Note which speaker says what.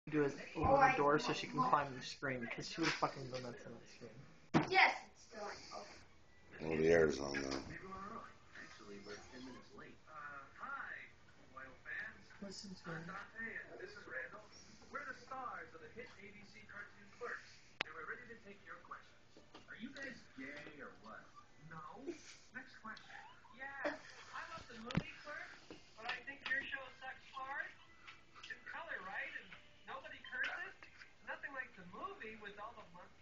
Speaker 1: Do it over the door so she can climb the screen because she would fucking go nuts on that screen.
Speaker 2: Yes, it's still on.
Speaker 3: Well, the air's on though.
Speaker 4: Actually, we're 10 minutes late. Hi, loyal fans.
Speaker 1: Listen to
Speaker 4: I'm
Speaker 1: me.
Speaker 4: Dante, and this is Randall. We're the stars of the hit ABC cartoon Clerks, and we're ready to take your questions. Are you guys gay or what? No. Next question. Yeah, I love the movie Clerks, but I think your show sucks hard. In color, right? And nobody curses? Nothing like the movie with all the months